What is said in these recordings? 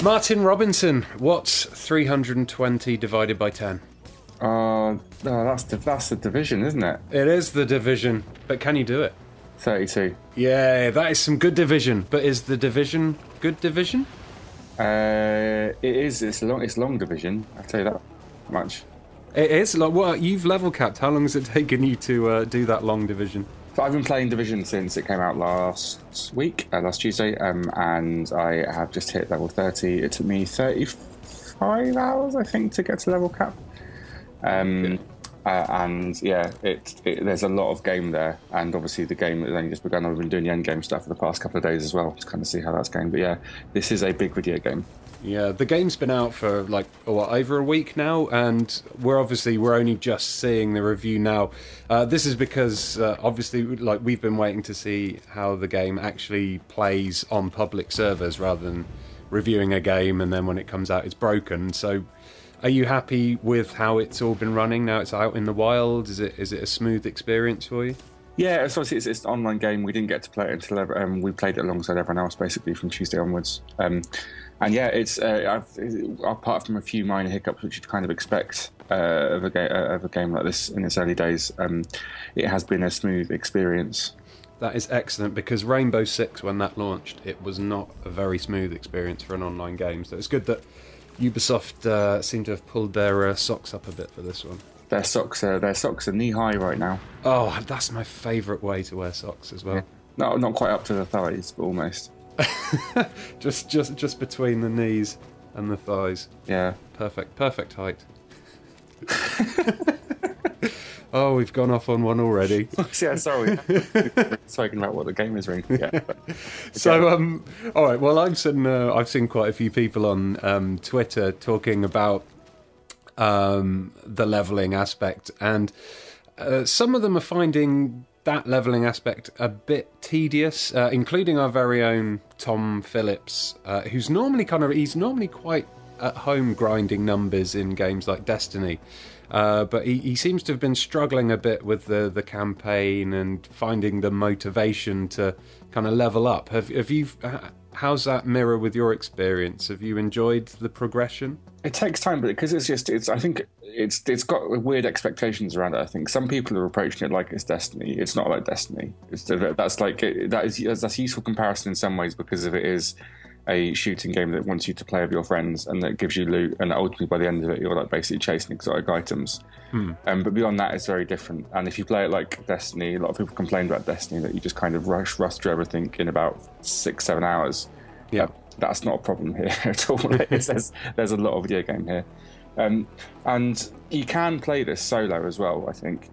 Martin Robinson, what's 320 divided by 10? No, that's the division, isn't it? It is the division, but can you do it? 32. Yeah, that is some good division, but is the division good division? It is. It's long division. I'll tell you that much. It is. Like, what, you've level capped. How long has it taken you to do that long division? So I've been playing Division since it came out last Tuesday, and I have just hit level 30. It took me 35 hours, I think, to get to level cap. And yeah, there's a lot of game there, and obviously the game has only just begun. I've been doing the end game stuff for the past couple of days as well to kind of see how that's going. But yeah, this is a big video game. Yeah, the game's been out for like over a week now, and we're only just seeing the review now. This is because obviously, like, we've been waiting to see how the game actually plays on public servers rather than reviewing a game and then when it comes out it's broken. So, are you happy with how it's all been running now? It's out in the wild. Is it a smooth experience for you? Yeah, it's obviously it's an online game. We didn't get to play it until we played it alongside everyone else, basically from Tuesday onwards. And yeah, it's apart from a few minor hiccups which you'd kind of expect of a game like this in its early days, it has been a smooth experience. That is excellent, because Rainbow Six, when that launched, it was not a very smooth experience for an online game. So it's good that Ubisoft seem to have pulled their socks up a bit for this one. Their socks are knee high right now. Oh, that's my favourite way to wear socks as well. Yeah. No, not quite up to the thighs, but almost. just between the knees and the thighs. Yeah. Perfect height. Oh, we've gone off on one already. Yeah, sorry. Talking about what the game is ring. Yeah. Okay. So, all right. Well, I've seen quite a few people on Twitter talking about the leveling aspect, and some of them are finding that leveling aspect a bit tedious, including our very own Tom Phillips, who's normally quite at home grinding numbers in games like Destiny. But he seems to have been struggling a bit with the campaign and finding the motivation to kind of level up. Have you? How's that mirror with your experience? Have you enjoyed the progression? It takes time, but because I think it's got weird expectations around it. I think some people are approaching it like it's Destiny. It's not like Destiny. That's a useful comparison in some ways, because if it is a shooting game that wants you to play with your friends and that gives you loot, and ultimately by the end of it you're like basically chasing exotic items. But beyond that, it's very different. And if you play it like Destiny, a lot of people complained about Destiny that you just kind of rush through everything in about 6-7 hours. Yeah, that's not a problem here at all. There's a lot of video game here, and you can play this solo as well. I think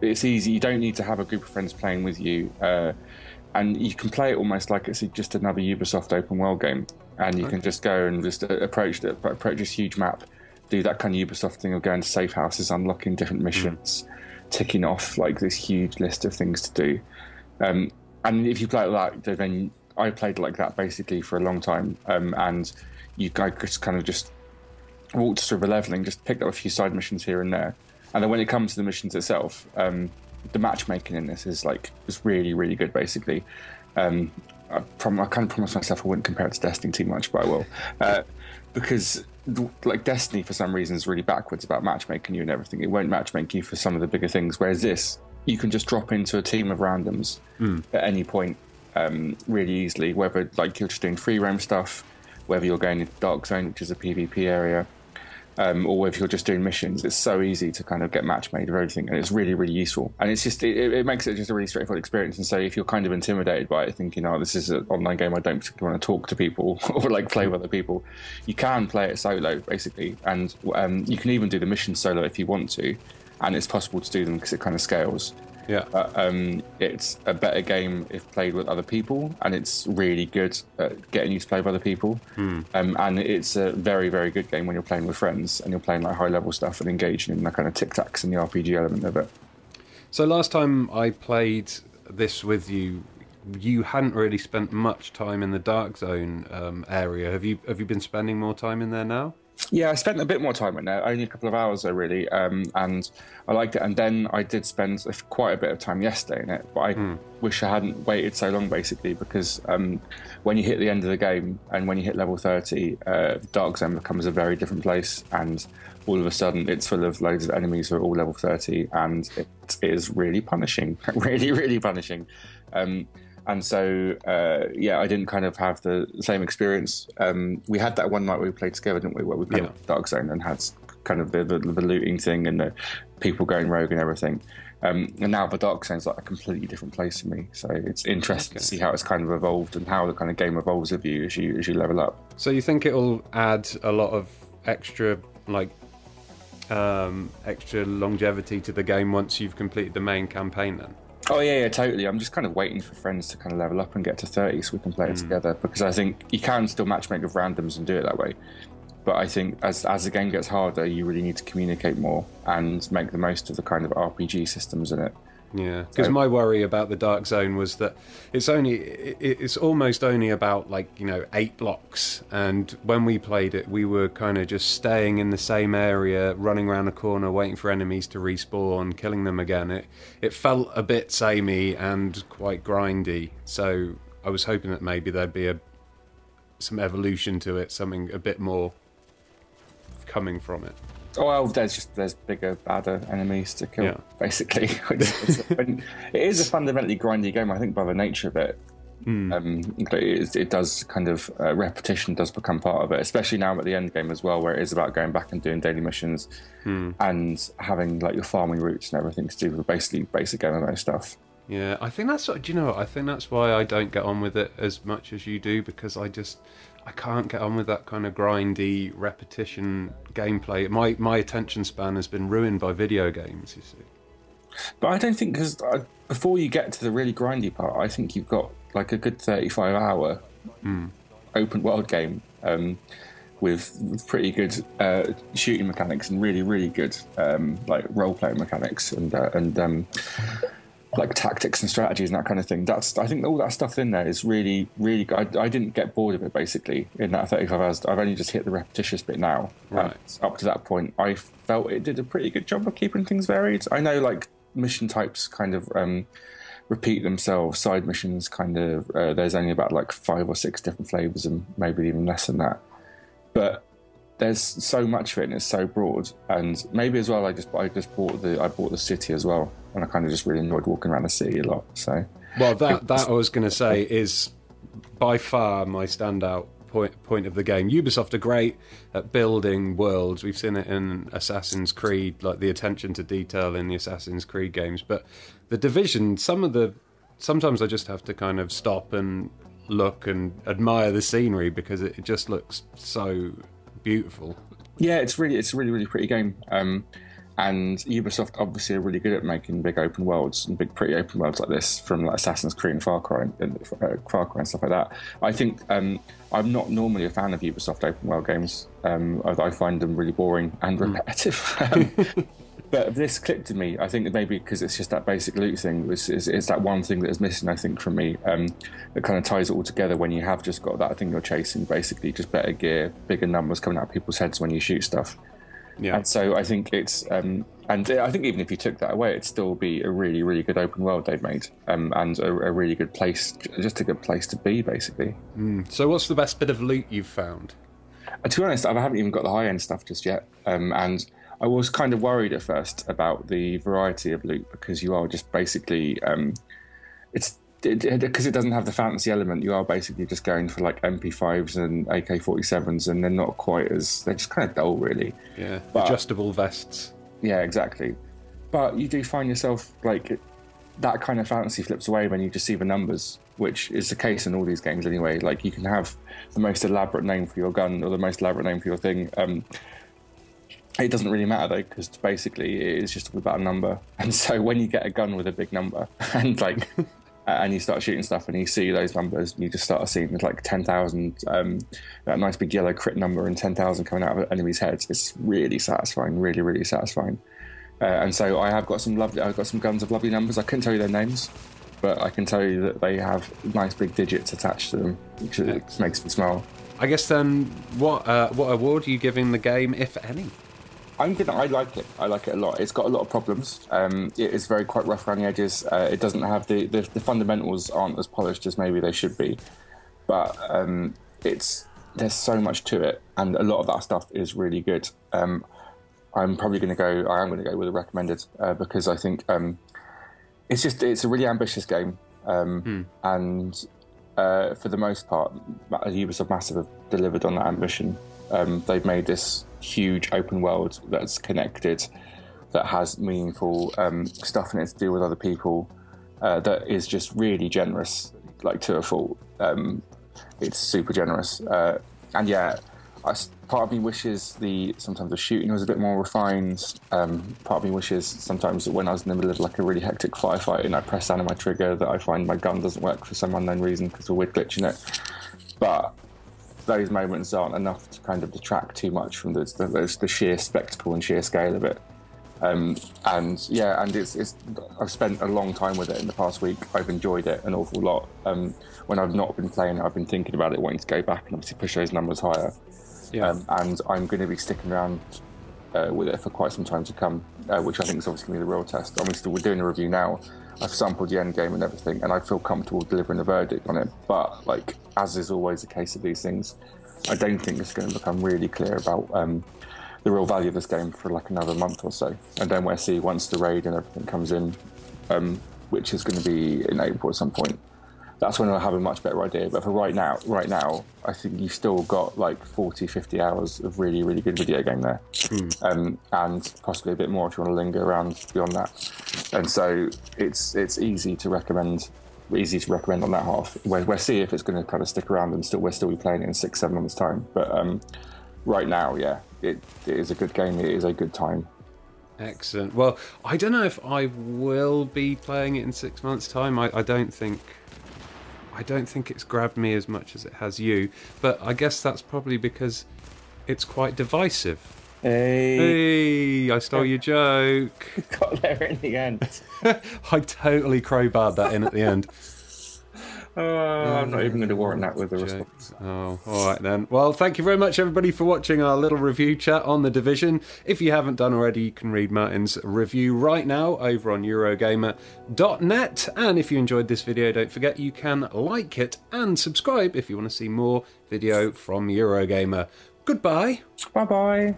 it's easy. You don't need to have a group of friends playing with you. And you can play it almost like it's just another Ubisoft open world game, and you can just go and just approach this huge map, do that kind of Ubisoft thing of going to safe houses, unlocking different missions, ticking off like this huge list of things to do. And if you play it like that, then I played like that basically for a long time, and I just kind of just walked through the leveling, just picked up a few side missions here and there, and then when it comes to the missions itself, the matchmaking in this is really, really good. Basically, I kind of promised myself I wouldn't compare it to Destiny too much, but I will, because like Destiny for some reason is really backwards about matchmaking you and everything. It won't matchmake you for some of the bigger things, whereas this, you can just drop into a team of randoms at any point really easily, whether like you're just doing free roam stuff, whether you're going into Dark Zone, which is a PvP area, or if you're just doing missions. It's so easy to kind of get match made of everything, and it's really, really useful. And it's just it makes it just a really straightforward experience. And so if you're kind of intimidated by it, thinking, oh, this is an online game, I don't particularly want to talk to people or like play with other people, you can play it solo basically, and you can even do the missions solo if you want to, and it's possible to do them because it kind of scales. Yeah. It's a better game if played with other people, and it's really good at getting you to play with other people. And it's a very, very good game when you're playing with friends and you're playing like high level stuff and engaging in that kind of tic-tacs and the RPG element of it. So last time I played this with you, you hadn't really spent much time in the Dark Zone area. Have you been spending more time in there now? Yeah, I spent a bit more time in there, only a couple of hours though, really, and I liked it. And then I did spend quite a bit of time yesterday in it, but I wish I hadn't waited so long, basically, because when you hit the end of the game and when you hit level 30, the Dark Zone becomes a very different place, and all of a sudden it's full of loads of enemies who are all level 30, and it is really punishing, really, really punishing. And so, yeah, I didn't kind of have the same experience. We had that one night where we played together, didn't we? Where we played Dark Zone and had kind of the looting thing and the people going rogue and everything. And now the Dark Zone's like a completely different place for me. So it's interesting to see how it's kind of evolved and how the kind of game evolves with you as you level up. So you think it'll add a lot of extra, like, extra longevity to the game once you've completed the main campaign then? Oh, yeah, totally. I'm just kind of waiting for friends to kind of level up and get to 30 so we can play it together, because I think you can still matchmake with randoms and do it that way. But I think as the game gets harder, you really need to communicate more and make the most of the kind of RPG systems in it. Yeah, because my worry about the Dark Zone was that it's almost only about, like, 8 blocks, and when we played it we were kind of just staying in the same area, running around a corner, waiting for enemies to respawn, killing them again. It felt a bit samey and quite grindy, so I was hoping that maybe there'd be some evolution to it, something a bit more coming from it. Oh, well, there's bigger, badder enemies to kill, basically. It is a fundamentally grindy game, I think, by the nature of it. It does kind of repetition does become part of it, especially now at the end game as well, where it is about going back and doing daily missions and having like your farming routes and everything to do with basically basic MMO stuff. Yeah, I think that's I think that's why I don't get on with it as much as you do, because I can't get on with that kind of grindy repetition gameplay. My attention span has been ruined by video games, you see. But I don't think, because before you get to the really grindy part, I think you've got like a good 35-hour open world game with pretty good shooting mechanics and really, really good like role-playing mechanics and like tactics and strategies and that kind of thing. I think all that stuff in there is really, really good. I didn't get bored of it, basically, in that 35 hours. I've only just hit the repetitious bit now. Right. Up to that point, I felt it did a pretty good job of keeping things varied. I know, like, mission types kind of repeat themselves. Side missions kind of, there's only about like 5 or 6 different flavours and maybe even less than that. But there's so much of it and it's so broad. And maybe as well, I bought the city as well, and I kind of just really enjoyed walking around the city a lot. So, well, that I was going to say is by far my standout point of the game. Ubisoft are great at building worlds. We've seen it in Assassin's Creed, like the attention to detail in the Assassin's Creed games. But the Division, sometimes I just have to kind of stop and look and admire the scenery because it just looks so beautiful. Yeah, it's a really pretty game. And Ubisoft obviously are really good at making big open worlds and big pretty open worlds like this, from like Assassin's Creed and Far Cry and stuff like that. I think I'm not normally a fan of Ubisoft open world games. I find them really boring and repetitive. But this clicked in me. I think maybe because it's just that basic loot thing. It's that one thing that is missing, I think, from me. That kind of ties it all together when you have just got that thing you're chasing, basically just better gear, bigger numbers coming out of people's heads when you shoot stuff. Yeah. And so I think it's, and I think even if you took that away, it'd still be a really, really good open world they've made, and a really good place, just a good place to be, basically. So what's the best bit of loot you've found? To be honest, I haven't even got the high-end stuff just yet, and I was kind of worried at first about the variety of loot, because you are just basically, because it doesn't have the fantasy element, you are basically just going for like MP5s and AK-47s, and they're not quite they're just kind of dull, really. Yeah, but adjustable vests. Yeah, exactly. But you do find yourself, like, that kind of fantasy flips away when you just see the numbers, which is the case in all these games anyway. Like, you can have the most elaborate name for your gun or the most elaborate name for your thing. It doesn't really matter, though, because basically it is just all about a number. And so when you get a gun with a big number and like and you start shooting stuff and you see those numbers, and you just start seeing like 10,000, that nice big yellow crit number and 10,000 coming out of enemies' heads. It's really satisfying, really, really satisfying. And so I've got some guns of lovely numbers. I couldn't tell you their names, but I can tell you that they have nice big digits attached to them, which makes me smile. I guess then, what award are you giving the game, if any? I like it. I like it a lot. It's got a lot of problems. It is very quite rough around the edges. It doesn't have the fundamentals aren't as polished as maybe they should be, but there's so much to it, and a lot of that stuff is really good. I'm going to go with a recommended because I think it's a really ambitious game, and for the most part, Ubisoft Massive have delivered on that ambition. They've made this huge open world that's connected, that has meaningful stuff in it to do with other people, that is just really generous, like to a fault. It's super generous, and yeah, part of me wishes sometimes the shooting was a bit more refined. Part of me wishes sometimes that when I was in the middle of like a really hectic firefight and I press down on my trigger, that I find my gun doesn't work for some unknown reason because of a weird glitch in it. But those moments aren't enough to kind of detract too much from the sheer spectacle and sheer scale of it. And it's I've spent a long time with it in the past week. I've enjoyed it an awful lot. When I've not been playing, I've been thinking about it, wanting to go back and obviously push those numbers higher. Yeah. And I'm going to be sticking around with it for quite some time to come, which I think is obviously going to be the real test. We're doing a review now. I've sampled the end game and everything, and I feel comfortable delivering a verdict on it. But like, as is always the case of these things, I don't think it's going to become really clear about the real value of this game for like another month or so. And then we'll see once the raid and everything comes in, which is going to be in April at some point. That's when I'll have a much better idea. But for right now, I think you've still got like 40, 50 hours of really, really good video game there. And possibly a bit more if you want to linger around beyond that. And so it's easy to recommend on that half. We'll see if it's going to kind of stick around and we'll still be playing it in 6-7 months' time. But right now, yeah, it is a good game. It is a good time. Excellent. Well, I don't know if I will be playing it in 6 months' time. I don't think it's grabbed me as much as it has you, but I guess that's probably because it's quite divisive. Hey, I stole your joke. Got there in the end. I totally crowbarred that in at the end. I'm not even going to warrant that with a response. Oh, all right then. Well, thank you very much, everybody, for watching our little review chat on The Division. If you haven't done already, you can read Martin's review right now over on Eurogamer.net. And if you enjoyed this video, don't forget you can like it and subscribe if you want to see more video from Eurogamer. Goodbye. Bye-bye.